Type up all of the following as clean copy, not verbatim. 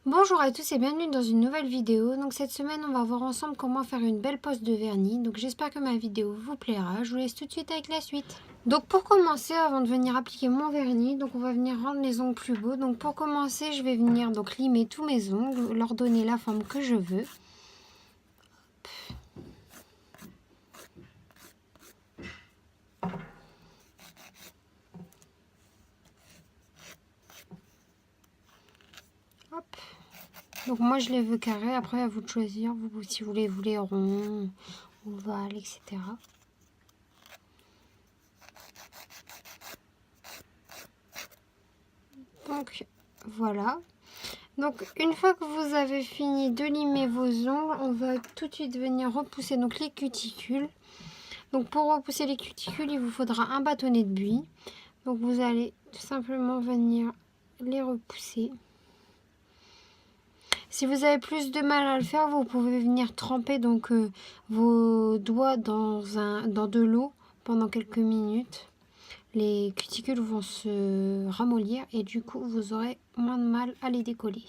Bonjour à tous et bienvenue dans une nouvelle vidéo. Donc cette semaine on va voir ensemble comment faire une belle pose de vernis. Donc j'espère que ma vidéo vous plaira. Je vous laisse tout de suite avec la suite. Donc pour commencer, avant de venir appliquer mon vernis, donc on va venir rendre les ongles plus beaux. Donc pour commencer, je vais venir donc limer tous mes ongles, leur donner la forme que je veux. Hop. Donc moi je les veux carrés, après à vous de choisir, vous, si vous les voulez ronds, ovales, etc. Donc voilà. Donc une fois que vous avez fini de limer vos ongles, on va tout de suite venir repousser donc les cuticules. Donc pour repousser les cuticules, il vous faudra un bâtonnet de buis. Donc vous allez tout simplement venir les repousser. Si vous avez plus de mal à le faire, vous pouvez venir tremper donc vos doigts dans de l'eau pendant quelques minutes. Les cuticules vont se ramollir et du coup vous aurez moins de mal à les décoller.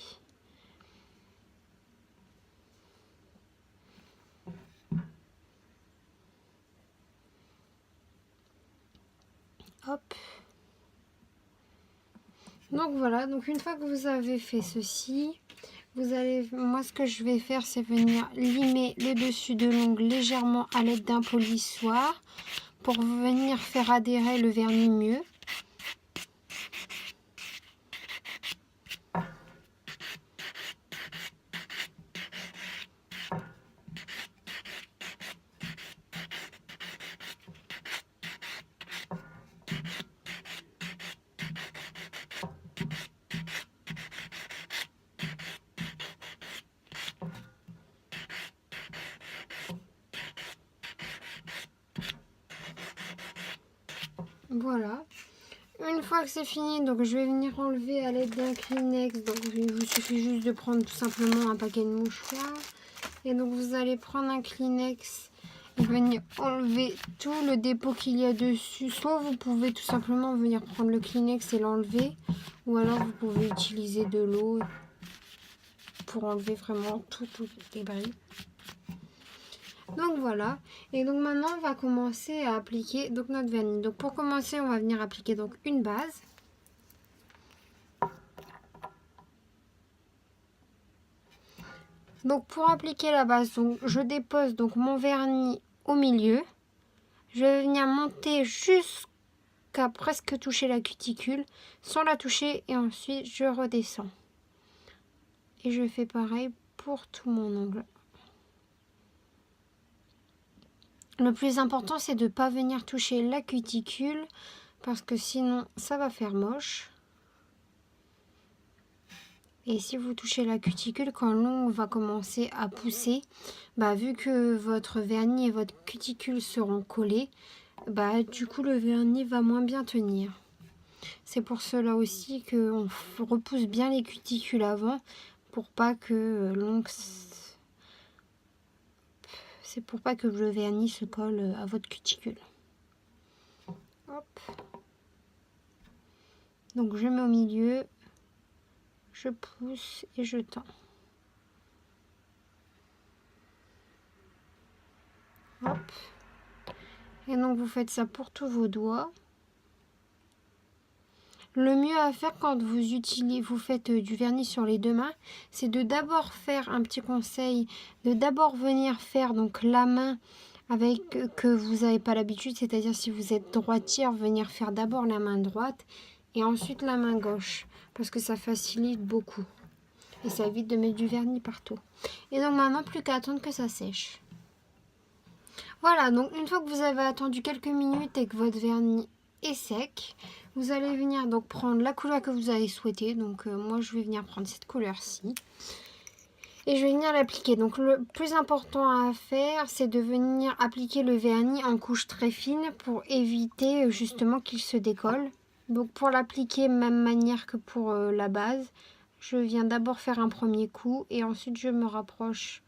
Hop. Donc voilà, donc une fois que vous avez fait ceci, vous allez, moi ce que je vais faire c'est venir limer le dessus de l'ongle légèrement à l'aide d'un polissoir pour venir faire adhérer le vernis mieux. Voilà. Une fois que c'est fini, donc je vais venir enlever à l'aide d'un Kleenex. Donc il vous suffit juste de prendre tout simplement un paquet de mouchoirs. Et donc vous allez prendre un Kleenex et venir enlever tout le dépôt qu'il y a dessus. Soit vous pouvez tout simplement venir prendre le Kleenex et l'enlever. Ou alors vous pouvez utiliser de l'eau pour enlever vraiment tout le débris. Donc voilà, et donc maintenant on va commencer à appliquer donc notre vernis. Donc pour commencer on va venir appliquer donc une base. Donc pour appliquer la base, donc je dépose donc mon vernis au milieu. Je vais venir monter jusqu'à presque toucher la cuticule sans la toucher et ensuite je redescends. Et je fais pareil pour tout mon ongle. Le plus important c'est de ne pas venir toucher la cuticule parce que sinon ça va faire moche. Et si vous touchez la cuticule, quand l'ongle va commencer à pousser, vu que votre vernis et votre cuticule seront collés, du coup le vernis va moins bien tenir. C'est pour cela aussi qu'on repousse bien les cuticules avant, pour pas que l'ongle... C'est pour pas que le vernis se colle à votre cuticule. Hop. Donc je mets au milieu, je pousse et je tends. Hop. Et donc vous faites ça pour tous vos doigts. Le mieux à faire quand vous faites du vernis sur les deux mains, c'est de d'abord faire un petit conseil, de d'abord venir faire donc la main avec que vous n'avez pas l'habitude, c'est-à-dire si vous êtes droitière, venir faire d'abord la main droite et ensuite la main gauche, parce que ça facilite beaucoup et ça évite de mettre du vernis partout. Et donc maintenant, plus qu'à attendre que ça sèche. Voilà, donc une fois que vous avez attendu quelques minutes et que votre vernis est sec, vous allez venir donc prendre la couleur que vous avez souhaité. Donc moi je vais venir prendre cette couleur-ci. Et je vais venir l'appliquer. Donc le plus important à faire, c'est de venir appliquer le vernis en couche très fine pour éviter justement qu'il se décolle. Donc pour l'appliquer, même manière que pour la base, je viens d'abord faire un premier coup et ensuite je me rapproche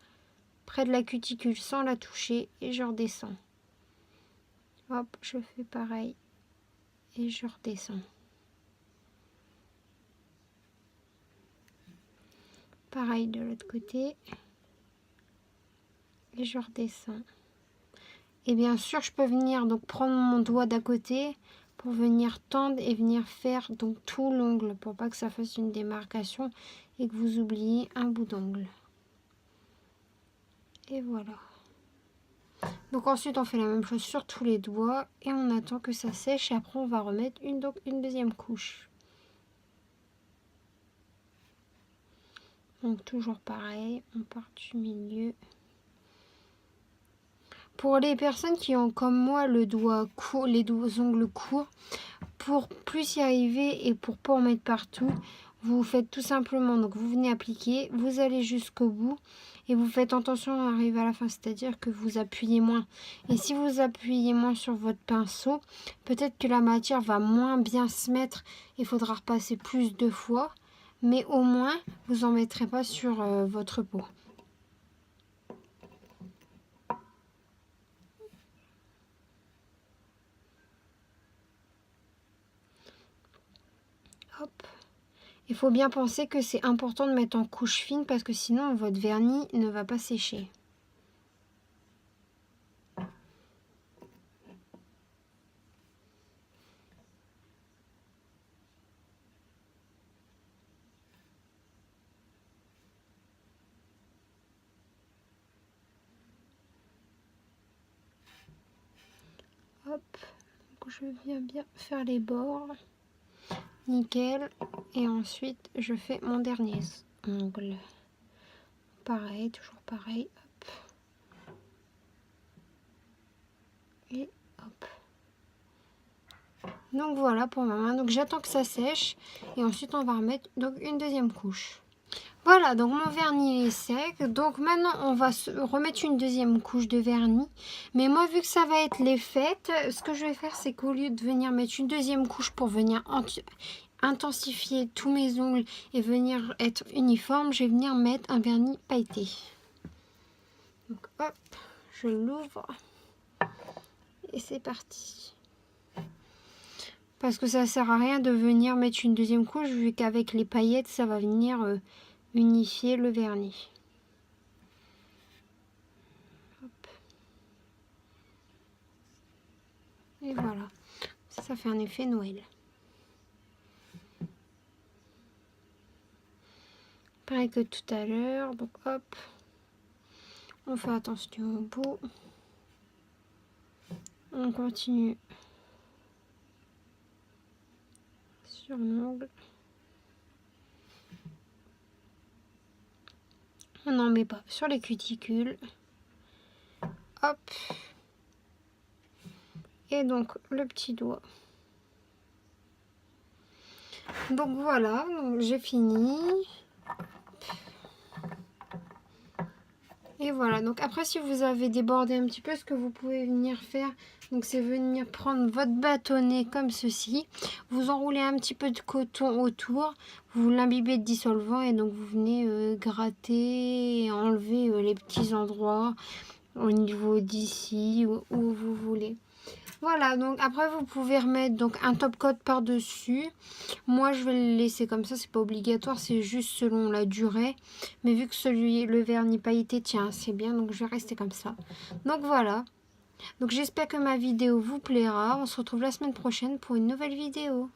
près de la cuticule sans la toucher et je redescends. Hop, je fais pareil et je redescends. Pareil de l'autre côté. Et je redescends. Et bien sûr, je peux venir donc prendre mon doigt d'à côté pour venir tendre et venir faire donc tout l'ongle pour pas que ça fasse une démarcation et que vous oubliez un bout d'ongle. Et voilà. Donc ensuite, on fait la même chose sur tous les doigts et on attend que ça sèche et après on va remettre une deuxième couche. Donc toujours pareil, on part du milieu. Pour les personnes qui ont comme moi le doigt court, les ongles courts, pour plus y arriver et pour pas en mettre partout, vous faites tout simplement, donc vous venez appliquer, vous allez jusqu'au bout et vous faites attention à arriver à la fin, c'est-à-dire que vous appuyez moins. Et si vous appuyez moins sur votre pinceau, peut-être que la matière va moins bien se mettre et il faudra repasser plus de fois, mais au moins vous n'en mettrez pas sur votre peau. Hop. Il faut bien penser que c'est important de mettre en couche fine parce que sinon votre vernis ne va pas sécher. Hop, donc je viens bien faire les bords. Nickel. Et ensuite, je fais mon dernier ongle. Pareil, toujours pareil. Hop. Et hop. Donc voilà pour ma main. Donc j'attends que ça sèche. Et ensuite, on va remettre donc une deuxième couche. Voilà, donc mon vernis est sec. Donc maintenant, on va remettre une deuxième couche de vernis. Mais moi, vu que ça va être les fêtes, ce que je vais faire, c'est qu'au lieu de venir mettre une deuxième couche pour venir intensifier tous mes ongles et venir être uniforme, je vais venir mettre un vernis pailleté. Donc hop, je l'ouvre. Et c'est parti. Parce que ça sert à rien de venir mettre une deuxième couche, vu qu'avec les paillettes, ça va venir... unifier le vernis. Hop. Et voilà. Ça fait un effet Noël. Pareil que tout à l'heure. Donc hop. On fait attention au bout. On continue sur l'ongle. On n'en met pas sur les cuticules. Hop. Et donc le petit doigt. Donc voilà, j'ai fini. Et voilà, donc après si vous avez débordé un petit peu, ce que vous pouvez venir faire, donc c'est venir prendre votre bâtonnet comme ceci. Vous enroulez un petit peu de coton autour, vous l'imbibez de dissolvant et donc vous venez gratter et enlever les petits endroits au niveau d'ici où vous voulez. Voilà, donc après vous pouvez remettre donc un top coat par dessus. Moi je vais le laisser comme ça, c'est pas obligatoire, c'est juste selon la durée. Mais vu que le vernis pailleté tient assez bien, donc je vais rester comme ça. Donc voilà, donc j'espère que ma vidéo vous plaira. On se retrouve la semaine prochaine pour une nouvelle vidéo.